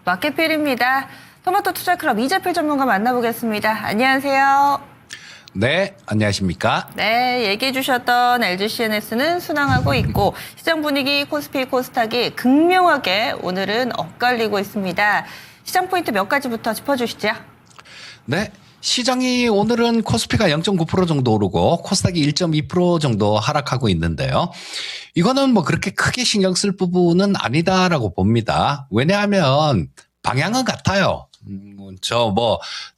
마켓필입니다. 토마토 투자클럽 이재필 전문가 만나보겠습니다. 안녕하세요. 네, 안녕하십니까? 네, 얘기해 주셨던 LGCNS는 순항하고 있고 시장 분위기 코스피, 코스닥이 극명하게 오늘은 엇갈리고 있습니다. 시장 포인트 몇 가지부터 짚어주시죠. 네, 시장이 오늘은 코스피가 0.9% 정도 오르고 코스닥이 1.2% 정도 하락하고 있는데요. 이거는 뭐 그렇게 크게 신경 쓸 부분은 아니다라고 봅니다. 왜냐하면 방향은 같아요.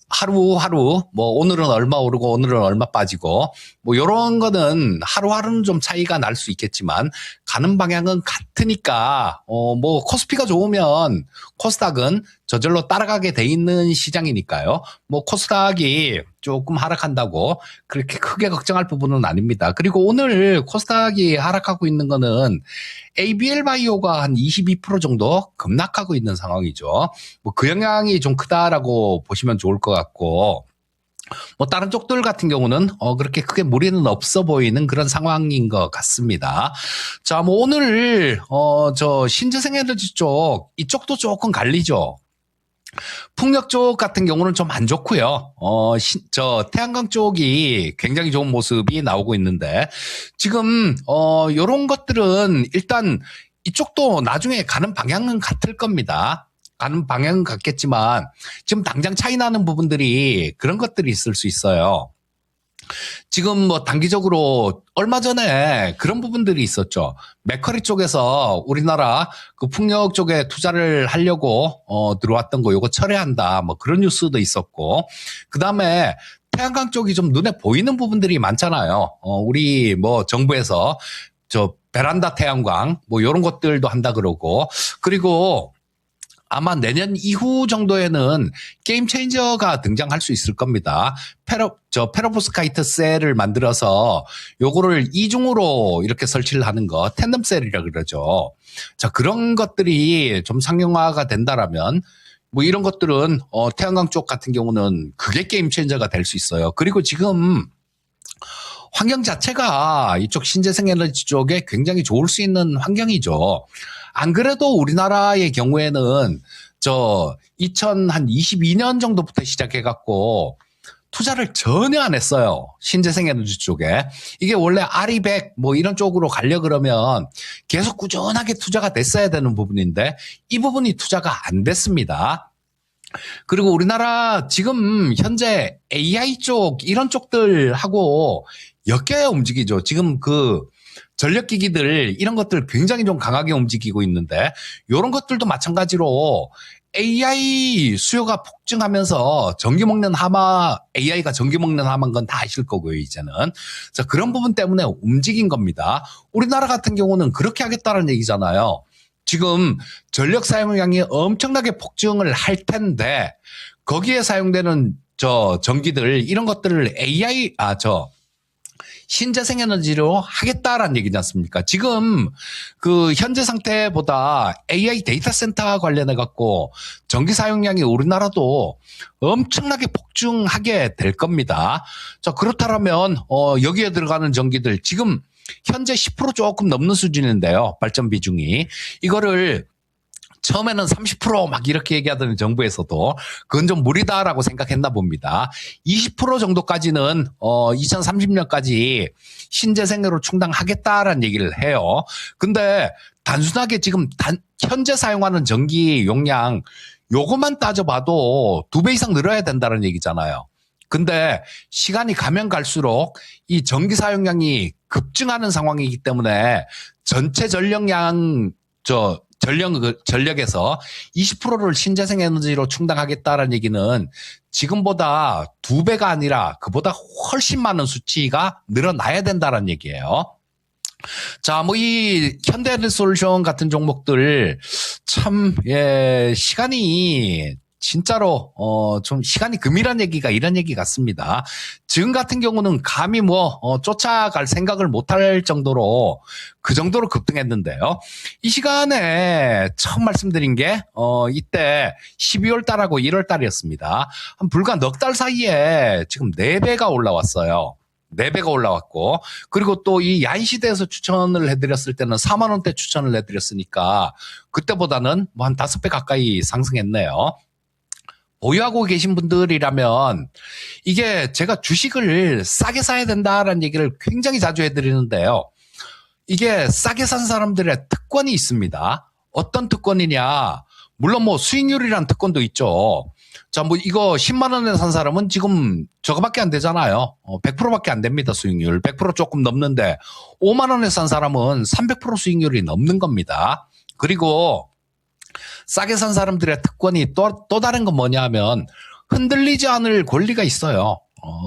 하루하루 오늘은 얼마 오르고 오늘은 얼마 빠지고 요런 거는 하루하루는 좀 차이가 날 수 있겠지만 가는 방향은 같으니까 코스피가 좋으면 코스닥은 저절로 따라가게 돼 있는 시장이니까요. 코스닥이 조금 하락한다고 그렇게 크게 걱정할 부분은 아닙니다. 그리고 오늘 코스닥이 하락하고 있는 거는 ABL 바이오가 한 22% 정도 급락하고 있는 상황이죠. 그 영향이 좀 크다라고 보시면 좋을 것 같고, 다른 쪽들 같은 경우는 그렇게 크게 무리는 없어 보이는 그런 상황인 것 같습니다. 자, 오늘 신재생에너지 쪽 이쪽도 조금 갈리죠. 풍력 쪽 같은 경우는 좀 안 좋고요. 태양광 쪽이 굉장히 좋은 모습이 나오고 있는데 지금 요런 것들은 일단 이쪽도 나중에 가는 방향은 같을 겁니다. 가는 방향은 같겠지만 지금 당장 차이 나는 부분들이 그런 것들이 있을 수 있어요. 지금 단기적으로 얼마 전에 그런 부분들이 있었죠. 맥커리 쪽에서 우리나라 그 풍력 쪽에 투자를 하려고 들어왔던 거 요거 철회한다. 그런 뉴스도 있었고, 그 다음에 태양광 쪽이 좀 눈에 보이는 부분들이 많잖아요. 우리 정부에서 베란다 태양광 요런 것들도 한다 그러고, 그리고 아마 내년 이후 정도에는 게임 체인저가 등장할 수 있을 겁니다. 페로보스카이트 셀을 만들어서 요거를 이중으로 이렇게 설치를 하는 거, 텐덤 셀이라 그러죠. 자, 그런 것들이 좀 상용화가 된다라면 이런 것들은 태양광 쪽 같은 경우는 그게 게임 체인저가 될 수 있어요. 그리고 지금 환경 자체가 이쪽 신재생 에너지 쪽에 굉장히 좋을 수 있는 환경이죠. 안 그래도 우리나라의 경우에는 2022년 정도부터 시작해갖고 투자를 전혀 안 했어요. 신재생 에너지 쪽에. 이게 원래 아리백 이런 쪽으로 가려 그러면 계속 꾸준하게 투자가 됐어야 되는 부분인데 이 부분이 투자가 안 됐습니다. 그리고 우리나라 지금 현재 AI 쪽 이런 쪽들하고 엮여야 움직이죠. 지금 전력기기들 이런 것들 굉장히 좀 강하게 움직이고 있는데 이런 것들도 마찬가지로 AI 수요가 폭증하면서 AI가 전기 먹는 하마인 건 다 아실 거고요, 이제는. 자, 그런 부분 때문에 움직인 겁니다. 우리나라 같은 경우는 그렇게 하겠다는 얘기잖아요. 지금 전력 사용량이 엄청나게 폭증을 할 텐데 거기에 사용되는 전기들 이런 것들을 신재생 에너지로 하겠다라는 얘기지 않습니까? 지금 현재 상태보다 AI 데이터 센터 관련해 갖고 전기 사용량이 우리나라도 엄청나게 폭증하게 될 겁니다. 자, 그렇다면 여기에 들어가는 전기들 지금 현재 10% 조금 넘는 수준인데요. 발전 비중이. 이거를 처음에는 30% 이렇게 얘기하던 정부에서도 그건 좀 무리다라고 생각했나 봅니다. 20% 정도까지는 2030년까지 신재생으로 충당하겠다라는 얘기를 해요. 근데 단순하게 지금 현재 사용하는 전기 용량 요것만 따져봐도 2배 이상 늘어야 된다는 얘기잖아요. 근데 시간이 가면 갈수록 이 전기 사용량이 급증하는 상황이기 때문에 전체 전력에서 20%를 신재생 에너지로 충당하겠다라는 얘기는 지금보다 2배가 아니라 그보다 훨씬 많은 수치가 늘어나야 된다는 얘기예요. 자, 이 현대에너지솔루션 같은 종목들 참 시간이 진짜로 좀 시간이 금이란 얘기가 이런 얘기 같습니다. 지금 같은 경우는 감히 쫓아갈 생각을 못할 정도로 그 정도로 급등했는데요. 이 시간에 처음 말씀드린 게 이때 12월 달하고 1월 달이었습니다. 한 불과 넉 달 사이에 지금 4배가 올라왔어요. 4배가 올라왔고, 그리고 또 이 야인시대에서 추천을 해드렸을 때는 4만 원대 추천을 해드렸으니까 그때보다는 뭐 한 5배 가까이 상승했네요. 보유하고 계신 분들이라면 이게 제가 주식을 싸게 사야 된다라는 얘기를 굉장히 자주 해드리는데요. 이게 싸게 산 사람들의 특권이 있습니다. 어떤 특권이냐? 물론 뭐 수익률이란 특권도 있죠. 자, 뭐 이거 10만 원에 산 사람은 지금 저거밖에 안 되잖아요. 100%밖에 안 됩니다. 수익률. 100% 조금 넘는데 5만 원에 산 사람은 300% 수익률이 넘는 겁니다. 그리고 싸게 산 사람들의 특권이 또 다른 건 뭐냐 하면 흔들리지 않을 권리가 있어요.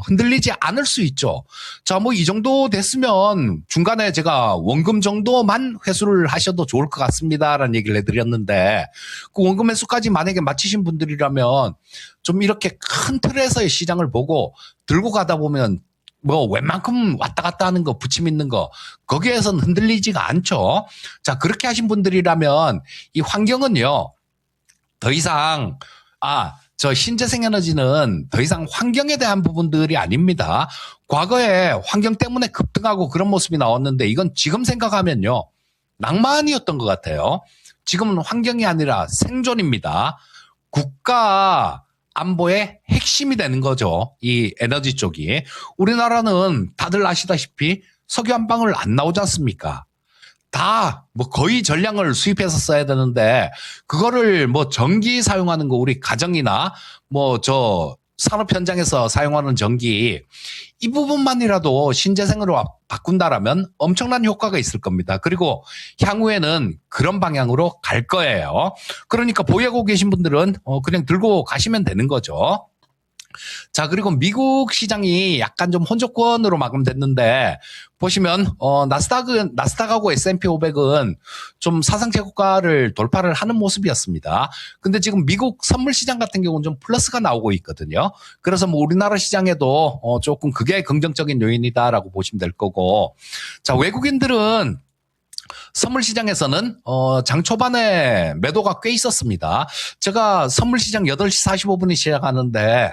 흔들리지 않을 수 있죠. 자, 뭐 이 정도 됐으면 중간에 제가 원금 정도만 회수를 하셔도 좋을 것 같습니다라는 얘기를 해드렸는데 그 원금 회수까지 만약에 마치신 분들이라면 좀 이렇게 큰 틀에서의 시장을 보고 들고 가다 보면 뭐 웬만큼 왔다 갔다 하는 거 부침 있는 거 거기에선 흔들리지가 않죠. 자, 그렇게 하신 분들이라면 이 환경은요 더 이상 저 신재생에너지는 더 이상 환경에 대한 부분들이 아닙니다. 과거에 환경 때문에 급등하고 그런 모습이 나왔는데 이건 지금 생각하면요 낭만이었던 것 같아요. 지금은 환경이 아니라 생존입니다. 국가 안보의 핵심이 되는 거죠. 이 에너지 쪽이. 우리나라는 다들 아시다시피 석유 한 방울 안 나오지 않습니까? 다 뭐 거의 전량을 수입해서 써야 되는데 그거를 뭐 전기 사용하는 거 우리 가정이나 뭐 저 산업 현장에서 사용하는 전기 이 부분만이라도 신재생으로 바꾼다라면 엄청난 효과가 있을 겁니다. 그리고 향후에는 그런 방향으로 갈 거예요. 그러니까 보유하고 계신 분들은 그냥 들고 가시면 되는 거죠. 자, 그리고 미국 시장이 약간 좀 혼조권으로 마감됐는데 보시면 나스닥하고 S&P 500은 좀 사상 최고가를 돌파를 하는 모습이었습니다. 근데 지금 미국 선물 시장 같은 경우는 좀 플러스가 나오고 있거든요. 그래서 뭐 우리나라 시장에도 조금 그게 긍정적인 요인이다라고 보시면 될 거고. 자, 외국인들은 선물 시장에서는 장 초반에 매도가 꽤 있었습니다. 제가 선물 시장 8시 45분에 시작하는데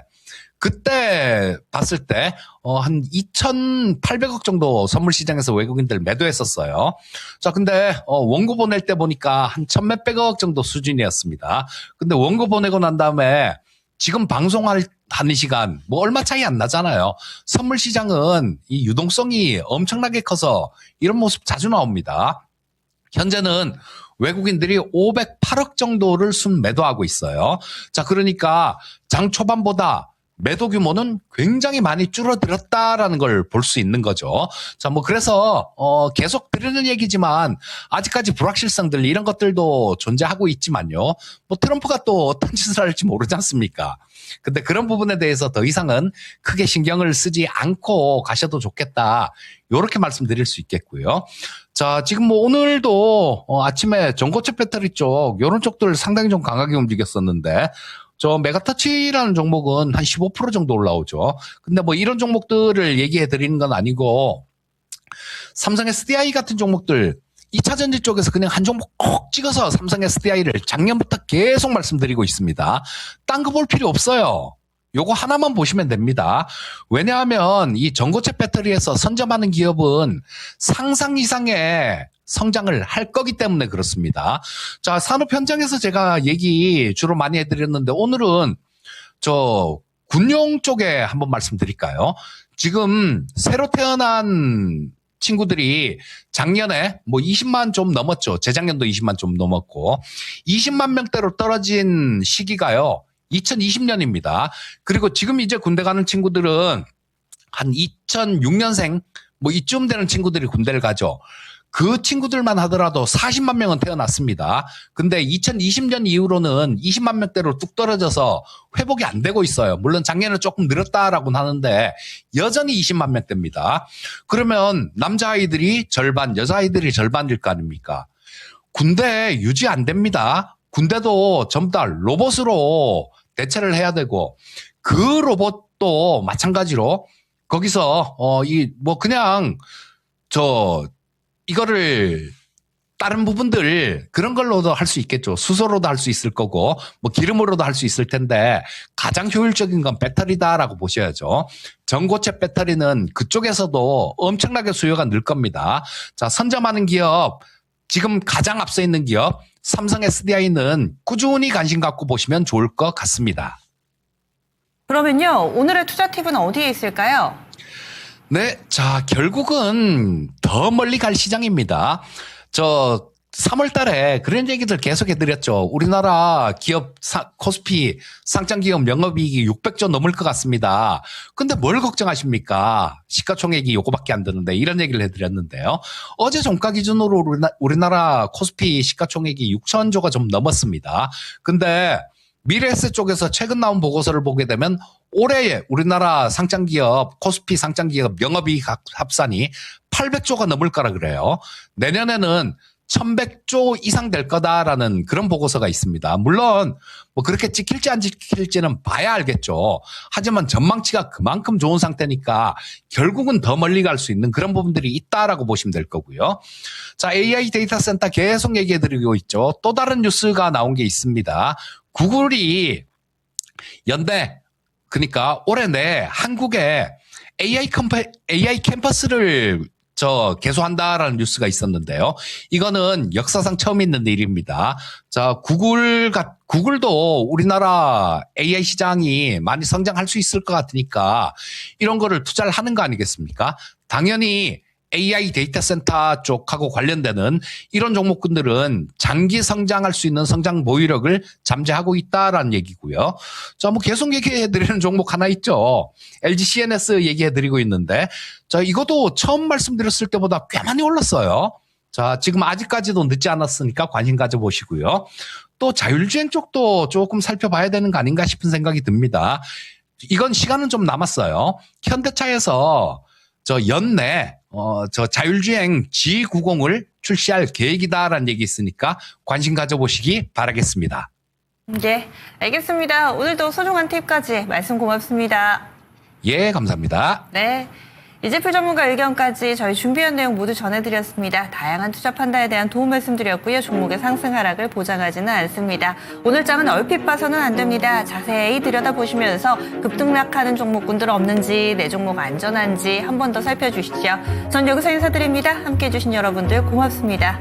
그때 봤을 때 한 2,800억 정도 선물 시장에서 외국인들 매도했었어요. 자, 근데 원고 보낼 때 보니까 한 1,몇백억 정도 수준이었습니다. 근데 원고 보내고 난 다음에 지금 방송하는 시간 뭐 얼마 차이 안 나잖아요. 선물 시장은 이 유동성이 엄청나게 커서 이런 모습 자주 나옵니다. 현재는 외국인들이 508억 정도를 순매도하고 있어요. 자, 그러니까 장 초반보다 매도 규모는 굉장히 많이 줄어들었다라는 걸 볼 수 있는 거죠. 자, 뭐 그래서 계속 드리는 얘기지만 아직까지 불확실성들 이런 것들도 존재하고 있지만요. 뭐 트럼프가 또 어떤 짓을 할지 모르지 않습니까? 근데 그런 부분에 대해서 더 이상은 크게 신경을 쓰지 않고 가셔도 좋겠다. 이렇게 말씀드릴 수 있겠고요. 자, 지금 뭐 오늘도 아침에 전고체 배터리 쪽 이런 쪽들 상당히 좀 강하게 움직였었는데 저 메가터치라는 종목은 한 15% 정도 올라오죠. 근데 뭐 이런 종목들을 얘기해 드리는 건 아니고 삼성 SDI 같은 종목들 2차 전지 쪽에서 그냥 한 종목 콕 찍어서 삼성 SDI를 작년부터 계속 말씀드리고 있습니다. 딴 거 볼 필요 없어요. 요거 하나만 보시면 됩니다. 왜냐하면 이 전고체 배터리에서 선점하는 기업은 상상 이상의 성장을 할 거기 때문에 그렇습니다. 자, 산업 현장에서 제가 얘기 주로 많이 해드렸는데 오늘은 저 군용 쪽에 한번 말씀드릴까요? 지금 새로 태어난 친구들이 작년에 뭐 20만 좀 넘었죠. 재작년도 20만 좀 넘었고 20만 명대로 떨어진 시기가요. 2020년입니다. 그리고 지금 이제 군대 가는 친구들은 한 2006년생 뭐 이쯤 되는 친구들이 군대를 가죠. 그 친구들만 하더라도 40만 명은 태어났습니다. 근데 2020년 이후로는 20만 명대로 뚝 떨어져서 회복이 안 되고 있어요. 물론 작년에 조금 늘었다라고는 하는데 여전히 20만 명대입니다. 그러면 남자아이들이 절반, 여자아이들이 절반일 거 아닙니까? 군대 유지 안 됩니다. 군대도 전부 다 로봇으로 대체를 해야 되고 그 로봇도 마찬가지로 거기서 뭐 그냥 이거를 다른 부분들 그런 걸로도 할 수 있겠죠. 수소로도 할 수 있을 거고 뭐 기름으로도 할 수 있을 텐데 가장 효율적인 건 배터리다라고 보셔야죠. 전고체 배터리는 그쪽에서도 엄청나게 수요가 늘 겁니다. 자, 선점하는 기업 지금 가장 앞서 있는 기업 삼성 SDI는 꾸준히 관심 갖고 보시면 좋을 것 같습니다. 그러면요, 오늘의 투자 팁은 어디에 있을까요? 네, 자, 결국은 더 멀리 갈 시장입니다. 3월 달에 그런 얘기들 계속 해드렸죠. 우리나라 기업 코스피 상장기업 영업이익이 600조 넘을 것 같습니다. 근데 뭘 걱정하십니까? 시가총액이 요거밖에 안 되는데 이런 얘기를 해드렸는데요. 어제 종가 기준으로 우리나라 코스피 시가총액이 6천조가 좀 넘었습니다. 근데 미래에셋 쪽에서 최근 나온 보고서를 보게 되면 올해 우리나라 상장기업 코스피 상장기업 영업이익 합산이 800조가 넘을 거라 그래요. 내년에는 1100조 이상 될 거다라는 그런 보고서가 있습니다. 물론 뭐 그렇게 찍힐지 안 찍힐지는 봐야 알겠죠. 하지만 전망치가 그만큼 좋은 상태니까 결국은 더 멀리 갈 수 있는 그런 부분들이 있다라고 보시면 될 거고요. 자, AI 데이터 센터 계속 얘기해드리고 있죠. 또 다른 뉴스가 나온 게 있습니다. 구글이 연내 그러니까 올해 내 한국에 AI 캠퍼스를 개소한다라는 뉴스가 있었는데요. 이거는 역사상 처음 있는 일입니다. 자, 구글도 우리나라 AI 시장이 많이 성장할 수 있을 것 같으니까 이런 거를 투자를 하는 거 아니겠습니까? 당연히 AI 데이터 센터 쪽하고 관련되는 이런 종목군들은 장기 성장할 수 있는 성장 보유력을 잠재하고 있다라는 얘기고요. 자, 뭐 계속 얘기해드리는 종목 하나 있죠. LG CNS 얘기해드리고 있는데, 자, 이것도 처음 말씀드렸을 때보다 꽤 많이 올랐어요. 자, 지금 아직까지도 늦지 않았으니까 관심 가져보시고요. 또 자율주행 쪽도 조금 살펴봐야 되는 거 아닌가 싶은 생각이 듭니다. 이건 시간은 좀 남았어요. 현대차에서 연내 자율주행 G90을 출시할 계획이다라는 얘기 있으니까 관심 가져보시기 바라겠습니다. 네, 알겠습니다. 오늘도 소중한 팁까지 말씀 고맙습니다. 예, 감사합니다. 네. 이재필 전문가 의견까지 저희 준비한 내용 모두 전해드렸습니다. 다양한 투자 판단에 대한 도움 말씀드렸고요. 종목의 상승 하락을 보장하지는 않습니다. 오늘 장은 얼핏 봐서는 안 됩니다. 자세히 들여다보시면서 급등락하는 종목군들 없는지, 내 종목 안전한지 한 번 더 살펴주시죠. 전 여기서 인사드립니다. 함께해 주신 여러분들 고맙습니다.